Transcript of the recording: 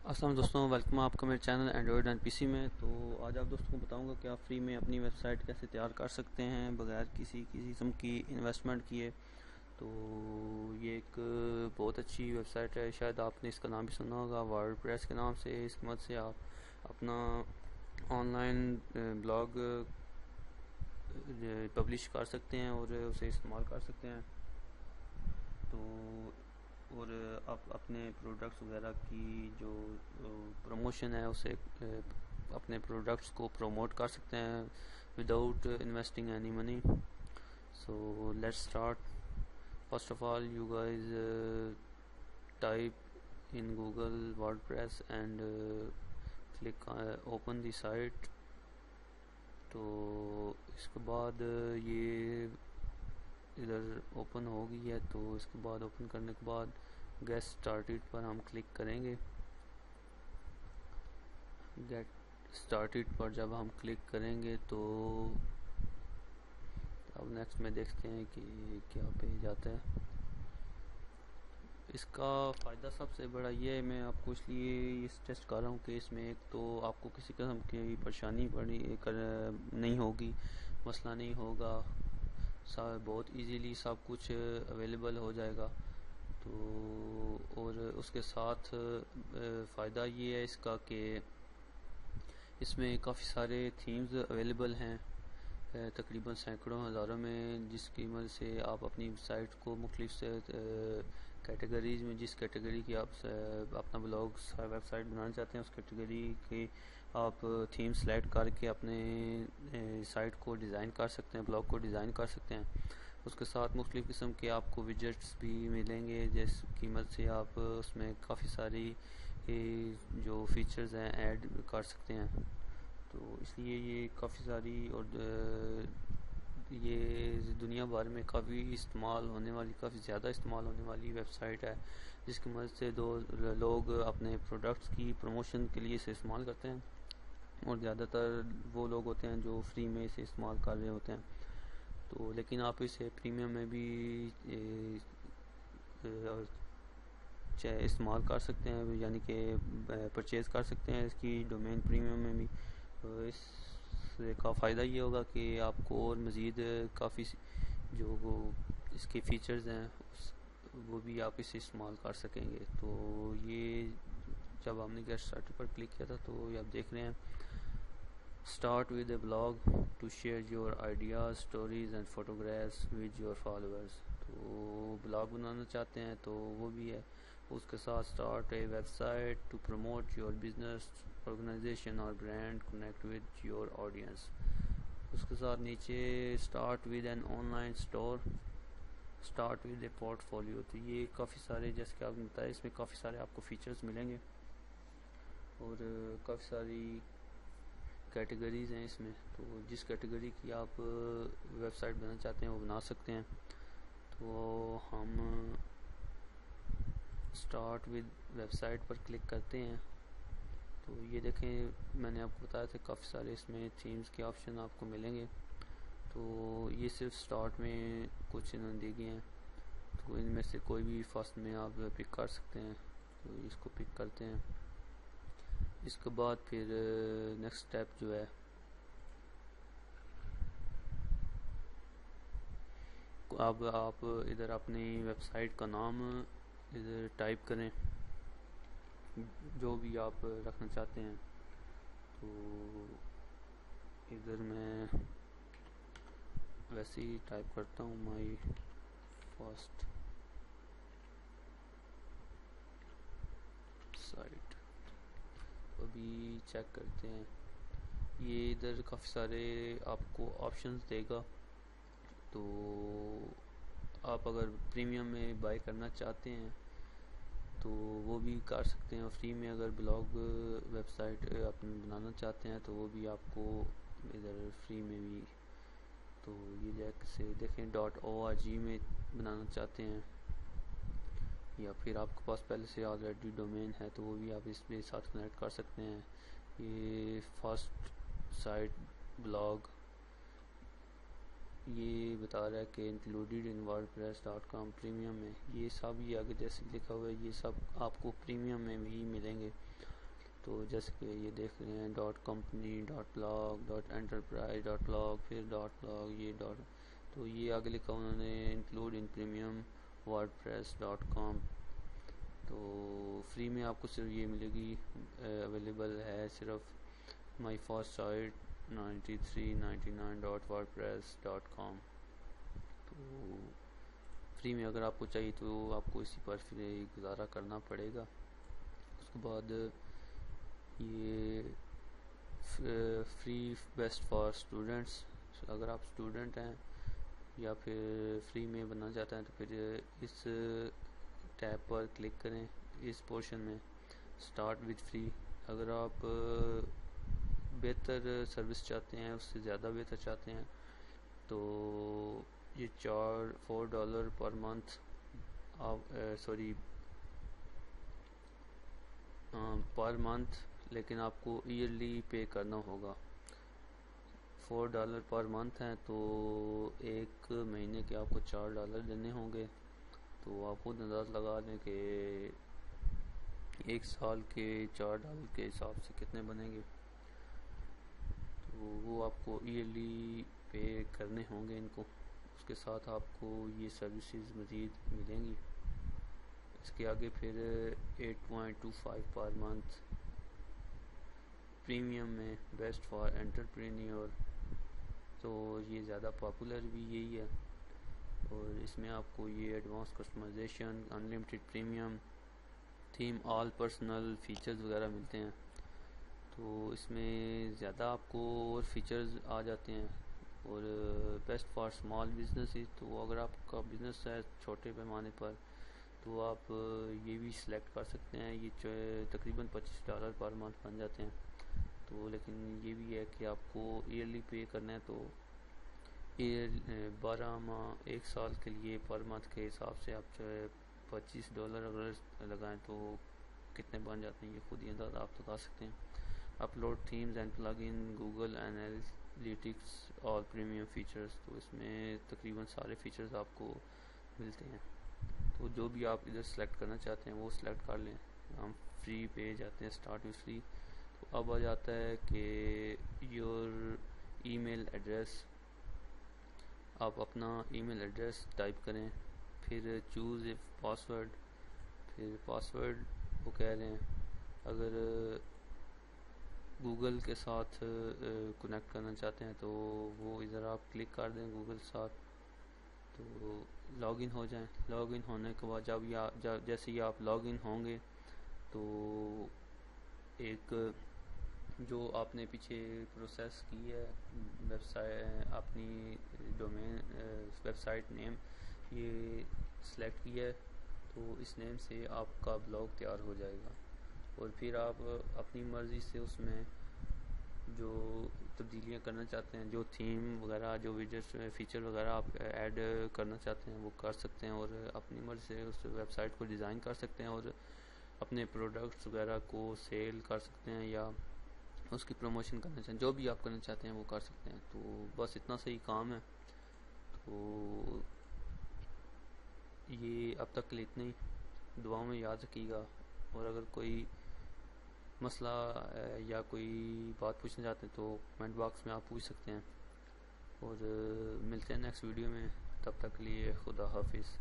السلام دوستوں، ویلکم آپ کا میرے چینل اینڈرائڈ اینڈ پی سی میں۔ تو آج آپ دوستوں کو بتاؤں گا کہ آپ فری میں اپنی ویب سائٹ کیسے تیار کر سکتے ہیں بغیر کسی قسم کی انویسٹمنٹ کیے۔ تو یہ ایک بہت اچھی ویب سائٹ ہے، شاید آپ نے اس کا نام بھی سنا ہوگا، ورڈ پریس کے نام سے۔ اس کی مدد سے آپ اپنا آن لائن بلاگ پبلش کر سکتے ہیں اور اسے استعمال کر سکتے ہیں۔ تو اور آپ اپنے پروڈکٹس وغیرہ کی جو پروموشن ہے اسے اپنے پروڈکٹس کو پروموٹ کر سکتے ہیں without investing any money. So let's start. First of all you guys type in Google WordPress and click open the site. تو اس کے بعد یہ ادھر اوپن ہو گئی ہے، تو اس کے بعد اوپن کرنے کے بعد گیٹ اسٹارٹیڈ پر ہم کلک کریں گے۔ گیٹ اسٹارٹیڈ پر جب ہم کلک کریں گے تو اب نیکسٹ میں دیکھتے ہیں کہ کیا پیج آتا ہے۔ اس کا فائدہ سب سے بڑا یہ ہے، میں آپ کو اس لیے اس ٹیسٹ کر رہا ہوں کہ اس میں ایک تو آپ کو کسی قسم کی پریشانی نہیں ہوگی، مسئلہ نہیں ہوگا، بہت ایزیلی سب کچھ اویلیبل ہو جائے گا۔ تو اور اس کے ساتھ فائدہ یہ ہے اس کا کہ اس میں کافی سارے تھیمز اویلیبل ہیں، تقریباً سینکڑوں ہزاروں میں، جس کی مدد سے آپ اپنی سائٹ کو مختلف کیٹیگریز میں، جس کیٹیگری کی آپ اپنا بلاگ ویب سائٹ بنانا چاہتے ہیں اس کیٹیگری کی آپ تھیم سلیکٹ کر کے اپنے سائٹ کو ڈیزائن کر سکتے ہیں، بلاگ کو ڈیزائن کر سکتے ہیں۔ اس کے ساتھ مختلف قسم کے آپ کو ویجٹس بھی ملیں گے، جس قیمت سے آپ اس میں کافی ساری جو فیچرز ہیں ایڈ کر سکتے ہیں۔ تو اس لیے یہ کافی ساری اور یہ دنیا بھر میں کافی زیادہ استعمال ہونے والی ویب سائٹ ہے، جس کی مدد سے لوگ اپنے پروڈکٹس کی پروموشن کے لیے اسے استعمال کرتے ہیں، اور زیادہ تر وہ لوگ ہوتے ہیں جو فری میں اسے استعمال کر رہے ہوتے ہیں۔ تو لیکن آپ اسے پریمیم میں بھی استعمال کر سکتے ہیں، یعنی کہ پرچیز کر سکتے ہیں اس کی ڈومین پریمیم میں بھی۔ اس کا فائدہ یہ ہوگا کہ آپ کو اور مزید کافی جو اس کے فیچرز ہیں وہ بھی آپ اسے استعمال کر سکیں گے۔ تو یہ جب ہم نے گیٹ اسٹارٹ پر کلک کیا تھا تو یہ آپ دیکھ رہے ہیں، start with a blog to share your ideas stories and photographs with your followers. تو بلاگ بنانا چاہتے ہیں تو وہ بھی ہے، اس کے ساتھ start a website to promote your business organization اور brand connect with your audience. اس کے ساتھ نیچے start with an online store, start with a portfolio. تو یہ کافی سارے، جیسے کہ آپ نے بتایا، اس میں کافی سارے آپ کو فیچرز ملیں گے اور کافی ساری کیٹیگریز ہیں اس میں۔ تو جس کیٹیگری کی آپ ویب سائٹ بنانا چاہتے ہیں وہ بنا سکتے ہیں۔ تو ہم اسٹارٹ ود ویب سائٹ پر کلک کرتے ہیں۔ تو یہ دیکھیں، میں نے آپ کو بتایا تھا کافی سارے اس میں تھیمز کے آپشن آپ کو ملیں گے۔ تو یہ صرف اسٹارٹ میں کچھ انہوں نے دی گئے ہیں، تو ان میں سے کوئی بھی فرسٹ میں آپ پک کر سکتے ہیں۔ تو اس کو پک کرتے ہیں۔ اس کے بعد پھر نیکسٹ اسٹیپ جو ہے، اب آپ ادھر اپنی ویب سائٹ کا نام ادھر ٹائپ کریں جو بھی آپ رکھنا چاہتے ہیں۔ تو ادھر میں ویسے ہی ٹائپ کرتا ہوں مائی فرسٹ سائٹ۔ ابھی چیک کرتے ہیں، یہ ادھر کافی سارے آپ کو آپشنز دے گا۔ تو آپ اگر پریمیم میں بائی کرنا چاہتے ہیں تو وہ بھی کر سکتے ہیں، اور فری میں اگر بلاگ ویب سائٹ آپ بنانا چاہتے ہیں تو وہ بھی آپ کو ادھر فری میں بھی۔ تو یہ جیسے دیکھیں .org میں بنانا چاہتے ہیں، یا پھر آپ کے پاس پہلے سے آلریڈی ڈومین ہے تو وہ بھی آپ اس کے ساتھ کنیکٹ کر سکتے ہیں۔ یہ فرسٹ سائٹ بلاگ یہ بتا رہا ہے کہ انکلوڈیڈ ان wordpress.com پریمیم میں، یہ سب یہ آگے جیسے لکھا ہوا ہے یہ سب آپ کو پریمیم میں بھی ملیں گے۔ تو جیسے کہ یہ دیکھ رہے ہیں dot company dot log dot enterprise dot log پھر ڈاٹ لاگ یہ ڈاٹ، تو یہ آگے لکھا انہوں نے انکلوڈ ان پریمیم wordpress.com. تو فری میں آپ کو صرف یہ ملے گی، اویلیبل ہے صرف مائی فسٹ سائٹ 9399.wordpress.com. تو فری میں اگر آپ کو چاہیے تو آپ کو اسی پر فری گزارا کرنا پڑے گا. اس کے بعد یہ فری بیسٹ فار اسٹوڈنٹس، اگر آپ اسٹوڈنٹ ہیں یا پھر فری میں بننا چاہتے ہیں تو پھر اس ٹیب پر کلک کریں. اس پورشن میں اسٹارٹ وتھ فری، اگر آپ بہتر سروس چاہتے ہیں، اس سے زیادہ بہتر چاہتے ہیں، تو یہ $4 پر منتھ آپ پر منتھ، لیکن آپ کو ایئرلی پے کرنا ہوگا. $4 پر منتھ ہیں تو ایک مہینے کے آپ کو $4 دینے ہوں گے. تو آپ خود انداز لگا لیں کہ ایک سال کے $4 کے حساب سے کتنے بنیں گے. تو وہ آپ کو ایئرلی پے کرنے ہوں گے ان کو. اس کے ساتھ آپ کو یہ سروسز مزید ملیں گی. اس کے آگے پھر 8.25 پر منتھ پریمیم میں بیسٹ فار انٹرپرینیور، تو یہ زیادہ پاپولر بھی یہی ہے. اور اس میں آپ کو یہ advance customization, unlimited premium theme, all personal features وغیرہ ملتے ہیں. تو اس میں زیادہ آپ کو اور فیچرز آ جاتے ہیں. اور بیسٹ فار اسمال بزنس، تو اگر آپ کا بزنس ہے چھوٹے پیمانے پر تو آپ یہ بھی سلیکٹ کر سکتے ہیں. یہ تقریباً $25 پر منتھ بن جاتے ہیں. تو لیکن یہ بھی ہے کہ آپ کو ایئرلی پے کرنا ہے، تو 12 ماہ ایک سال کے لیے پر منتھ کے حساب سے آپ $25 اگر لگائیں تو کتنے بن جاتے ہیں یہ خود ہی اندازہ آپ لگا سکتے ہیں. Upload themes and plug in Google analytics اور پریمیم فیچرز، تو اس میں تقریباً سارے فیچرز آپ کو ملتے ہیں. تو جو بھی آپ ادھر سلیکٹ کرنا چاہتے ہیں وہ سلیکٹ کر لیں. ہم فری پہ جاتے ہیں، اسٹارٹ وتھ فری. تو اب آ جاتا ہے کہ یور ای میل ایڈریس، آپ اپنا ای میل ایڈریس ٹائپ کریں، پھر چوز اے پاسورڈ. پھر پاسورڈ وہ کہہ رہے ہیں اگر گوگل کے ساتھ کنیکٹ کرنا چاہتے ہیں تو وہ ادھر آپ کلک کر دیں گوگل ساتھ، تو لاگ ان ہو جائیں. لاگ ان ہونے کے بعد جیسے ہی آپ لاگ ان ہوں گے تو ایک جو آپ نے پیچھے پروسیس کی ہے ویب سائٹ، اپنی ڈومین ویب سائٹ نیم یہ سلیکٹ کیا ہے، تو اس نیم سے آپ کا بلاگ تیار ہو جائے گا. اور پھر آپ اپنی مرضی سے اس میں جو تبدیلیاں کرنا چاہتے ہیں، جو تھیم وغیرہ، جو ویجٹس فیچر وغیرہ آپ ایڈ کرنا چاہتے ہیں وہ کر سکتے ہیں، اور اپنی مرضی سے اس ویب سائٹ کو ڈیزائن کر سکتے ہیں اور اپنے پروڈکٹس وغیرہ کو سیل کر سکتے ہیں یا اس کی پروموشن کرنا چاہتے ہیں. جو بھی آپ کرنا چاہتے ہیں وہ کر سکتے ہیں. تو بس اتنا صحیح کام ہے. تو یہ اب تک کے لیے اتنا ہی. دعاؤں میں یاد رکھیے گا، اور اگر کوئی مسئلہ یا کوئی بات پوچھنا چاہتے ہیں تو کمنٹ باکس میں آپ پوچھ سکتے ہیں. اور ملتے ہیں نیکسٹ ویڈیو میں، تب تک کے لیے خدا حافظ.